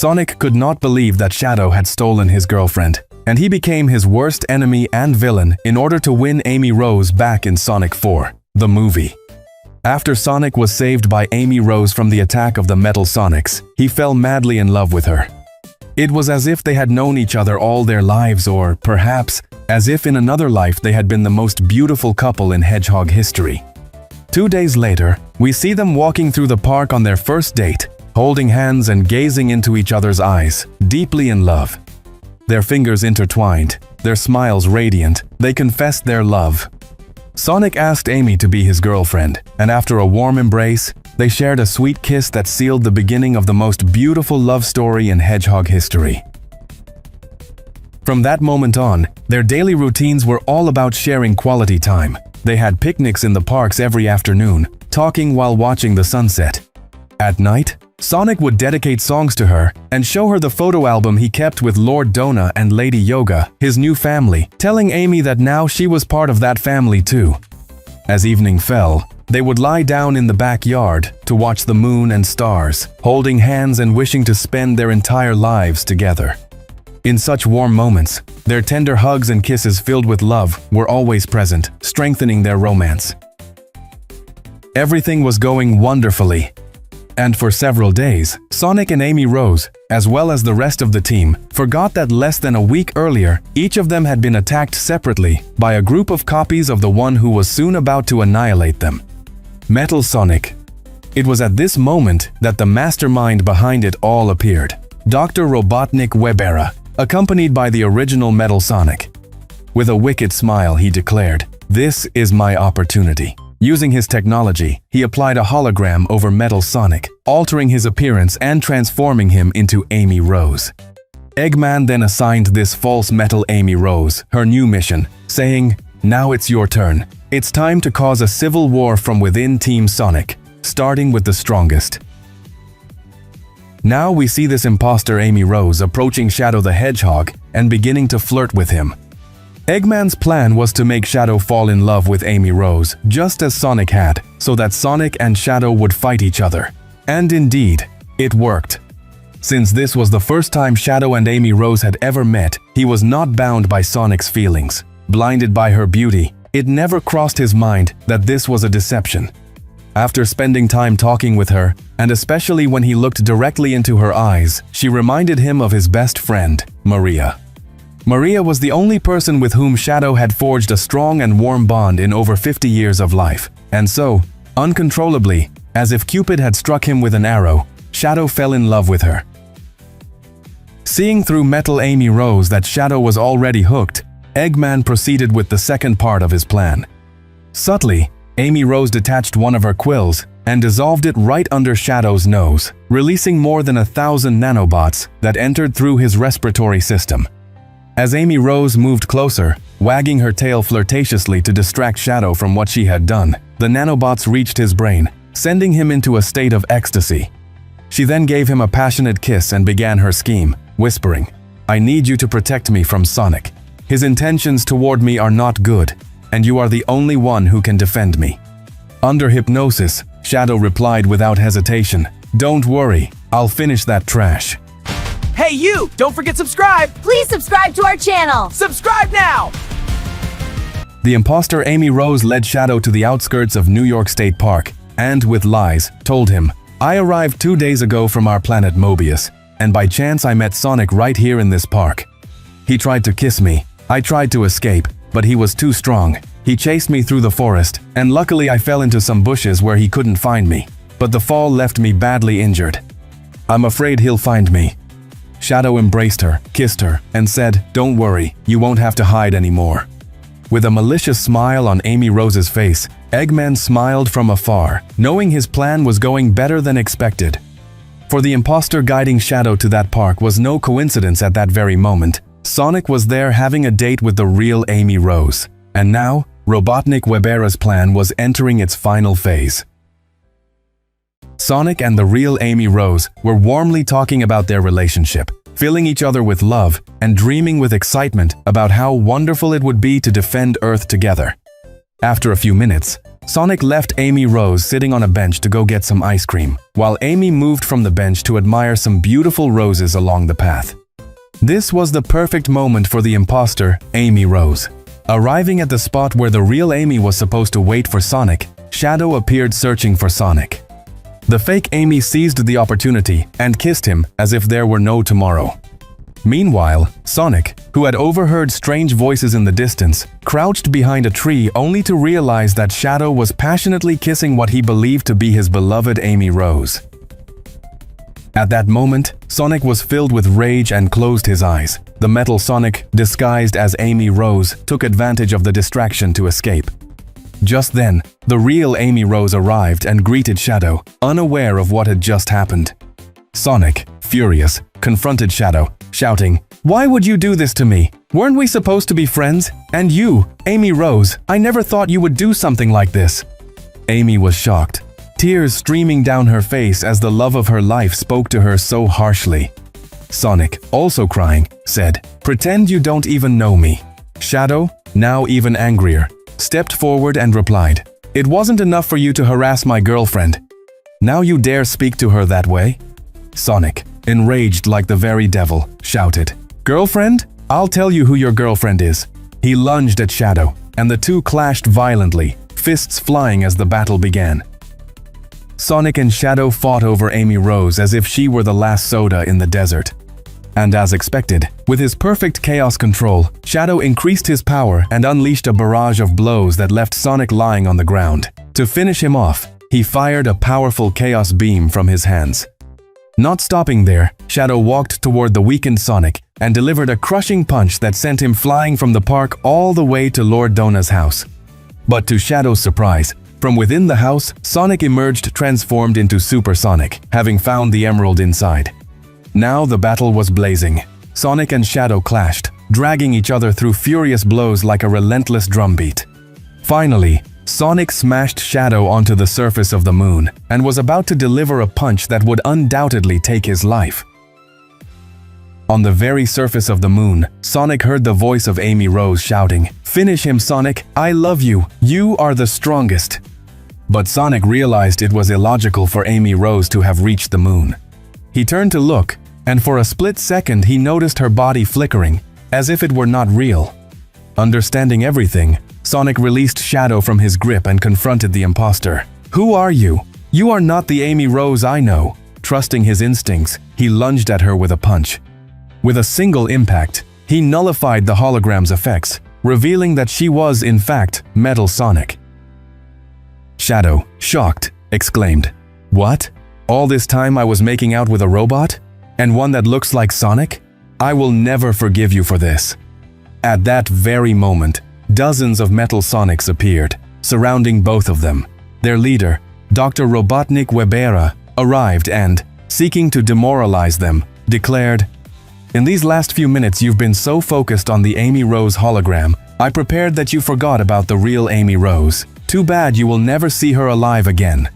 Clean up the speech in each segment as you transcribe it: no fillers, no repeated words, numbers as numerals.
Sonic could not believe that Shadow had stolen his girlfriend, and he became his worst enemy and villain in order to win Amy Rose back in Sonic 4, the movie. After Sonic was saved by Amy Rose from the attack of the Metal Sonics, he fell madly in love with her. It was as if they had known each other all their lives, or perhaps as if in another life they had been the most beautiful couple in Hedgehog history. 2 days later, we see them walking through the park on their first date, holding hands and gazing into each other's eyes, deeply in love. Their fingers intertwined, their smiles radiant, they confessed their love. Sonic asked Amy to be his girlfriend, and after a warm embrace, they shared a sweet kiss that sealed the beginning of the most beautiful love story in Hedgehog history. From that moment on, their daily routines were all about sharing quality time. They had picnics in the parks every afternoon, talking while watching the sunset. At night, Sonic would dedicate songs to her and show her the photo album he kept with Lord Dona and Lady Yoga, his new family, telling Amy that now she was part of that family too. As evening fell, they would lie down in the backyard to watch the moon and stars, holding hands and wishing to spend their entire lives together. In such warm moments, their tender hugs and kisses filled with love were always present, strengthening their romance. Everything was going wonderfully. And for several days, Sonic and Amy Rose, as well as the rest of the team, forgot that less than a week earlier, each of them had been attacked separately by a group of copies of the one who was soon about to annihilate them. Metal Sonic. It was at this moment that the mastermind behind it all appeared, Dr. Robotnik Webera, accompanied by the original Metal Sonic. With a wicked smile, he declared, "This is my opportunity." Using his technology, he applied a hologram over Metal Sonic, altering his appearance and transforming him into Amy Rose. Eggman then assigned this false Metal Amy Rose her new mission, saying, "Now it's your turn. It's time to cause a civil war from within Team Sonic, starting with the strongest." Now we see this imposter Amy Rose approaching Shadow the Hedgehog and beginning to flirt with him. Eggman's plan was to make Shadow fall in love with Amy Rose, just as Sonic had, so that Sonic and Shadow would fight each other. And indeed, it worked. Since this was the first time Shadow and Amy Rose had ever met, he was not bound by Sonic's feelings. Blinded by her beauty, it never crossed his mind that this was a deception. After spending time talking with her, and especially when he looked directly into her eyes, she reminded him of his best friend, Maria. Maria was the only person with whom Shadow had forged a strong and warm bond in over 50 years of life. And so, uncontrollably, as if Cupid had struck him with an arrow, Shadow fell in love with her. Seeing through Metal Amy Rose that Shadow was already hooked, Eggman proceeded with the second part of his plan. Subtly, Amy Rose detached one of her quills and dissolved it right under Shadow's nose, releasing more than 1,000 nanobots that entered through his respiratory system. As Amy Rose moved closer, wagging her tail flirtatiously to distract Shadow from what she had done, the nanobots reached his brain, sending him into a state of ecstasy. She then gave him a passionate kiss and began her scheme, whispering, "I need you to protect me from Sonic. His intentions toward me are not good, and you are the only one who can defend me." Under hypnosis, Shadow replied without hesitation, "Don't worry, I'll finish that trash." Hey you! Don't forget subscribe! Please subscribe to our channel! Subscribe now! The imposter Amy Rose led Shadow to the outskirts of New York State Park and, with lies, told him, "I arrived 2 days ago from our planet Mobius, and by chance I met Sonic right here in this park. He tried to kiss me. I tried to escape, but he was too strong. He chased me through the forest, and luckily I fell into some bushes where he couldn't find me, but the fall left me badly injured. I'm afraid he'll find me." Shadow embraced her, kissed her, and said, "Don't worry, you won't have to hide anymore." With a malicious smile on Amy Rose's face, Eggman smiled from afar, knowing his plan was going better than expected. For the imposter guiding Shadow to that park was no coincidence at that very moment. Sonic was there having a date with the real Amy Rose. And now, Robotnik Webera's plan was entering its final phase. Sonic and the real Amy Rose were warmly talking about their relationship, filling each other with love and dreaming with excitement about how wonderful it would be to defend Earth together. After a few minutes, Sonic left Amy Rose sitting on a bench to go get some ice cream, while Amy moved from the bench to admire some beautiful roses along the path. This was the perfect moment for the imposter, Amy Rose. Arriving at the spot where the real Amy was supposed to wait for Sonic, Shadow appeared searching for Sonic. The fake Amy seized the opportunity and kissed him as if there were no tomorrow. Meanwhile, Sonic, who had overheard strange voices in the distance, crouched behind a tree only to realize that Shadow was passionately kissing what he believed to be his beloved Amy Rose. At that moment, Sonic was filled with rage and closed his eyes. The Metal Sonic, disguised as Amy Rose, took advantage of the distraction to escape. Just then, the real Amy Rose arrived and greeted Shadow, unaware of what had just happened. Sonic, furious, confronted Shadow, shouting, "Why would you do this to me? Weren't we supposed to be friends? And you, Amy Rose, I never thought you would do something like this." Amy was shocked, tears streaming down her face as the love of her life spoke to her so harshly. Sonic, also crying, said, "Pretend you don't even know me." Shadow, now even angrier, stepped forward and replied, "It wasn't enough for you to harass my girlfriend. Now you dare speak to her that way?" Sonic, enraged like the very devil, shouted, "Girlfriend? I'll tell you who your girlfriend is." He lunged at Shadow, and the two clashed violently, fists flying as the battle began. Sonic and Shadow fought over Amy Rose as if she were the last soda in the desert. And as expected, with his perfect chaos control, Shadow increased his power and unleashed a barrage of blows that left Sonic lying on the ground. To finish him off, he fired a powerful chaos beam from his hands. Not stopping there, Shadow walked toward the weakened Sonic and delivered a crushing punch that sent him flying from the park all the way to Lord Donna's house. But to Shadow's surprise, from within the house, Sonic emerged transformed into Super Sonic, having found the emerald inside. Now the battle was blazing. Sonic and Shadow clashed, dragging each other through furious blows like a relentless drumbeat. Finally, Sonic smashed Shadow onto the surface of the moon and was about to deliver a punch that would undoubtedly take his life. On the very surface of the moon, Sonic heard the voice of Amy Rose shouting, "Finish him, Sonic! I love you! You are the strongest!" But Sonic realized it was illogical for Amy Rose to have reached the moon. He turned to look, and for a split second he noticed her body flickering, as if it were not real. Understanding everything, Sonic released Shadow from his grip and confronted the imposter. "Who are you? You are not the Amy Rose I know." Trusting his instincts, he lunged at her with a punch. With a single impact, he nullified the hologram's effects, revealing that she was, in fact, Metal Sonic. Shadow, shocked, exclaimed, "What? All this time I was making out with a robot? And one that looks like Sonic? I will never forgive you for this." At that very moment, dozens of Metal Sonics appeared, surrounding both of them. Their leader, Dr. Robotnik Webera, arrived and, seeking to demoralize them, declared, "In these last few minutes you've been so focused on the Amy Rose hologram, I prepared that you forgot about the real Amy Rose. Too bad you will never see her alive again."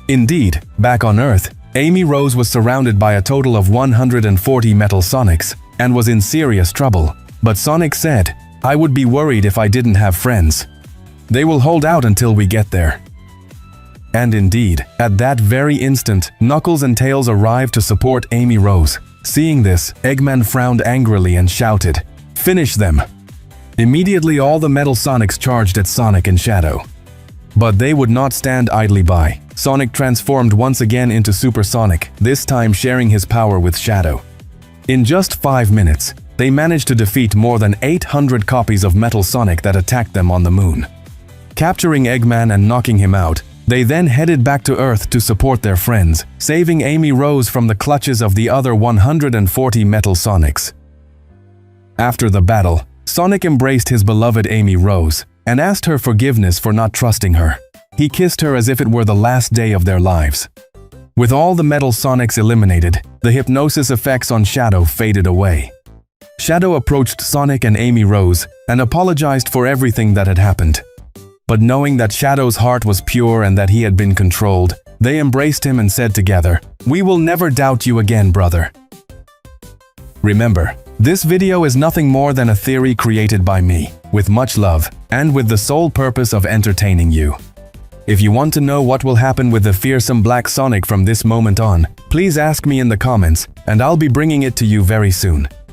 Indeed, back on Earth, Amy Rose was surrounded by a total of 140 Metal Sonics and was in serious trouble. But Sonic said, "I would be worried if I didn't have friends. They will hold out until we get there." And indeed, at that very instant, Knuckles and Tails arrived to support Amy Rose. Seeing this, Eggman frowned angrily and shouted, "Finish them!" Immediately all the Metal Sonics charged at Sonic and Shadow. But they would not stand idly by. Sonic transformed once again into Super Sonic, this time sharing his power with Shadow. In just 5 minutes, they managed to defeat more than 800 copies of Metal Sonic that attacked them on the moon. Capturing Eggman and knocking him out, they then headed back to Earth to support their friends, saving Amy Rose from the clutches of the other 140 Metal Sonics. After the battle, Sonic embraced his beloved Amy Rose and asked her forgiveness for not trusting her. He kissed her as if it were the last day of their lives. With all the Metal Sonics eliminated, the hypnosis effects on Shadow faded away. Shadow approached Sonic and Amy Rose and apologized for everything that had happened. But knowing that Shadow's heart was pure and that he had been controlled, they embraced him and said together, "We will never doubt you again, brother." Remember, this video is nothing more than a theory created by me, with much love, and with the sole purpose of entertaining you. If you want to know what will happen with the fearsome Black Sonic from this moment on, please ask me in the comments, and I'll be bringing it to you very soon.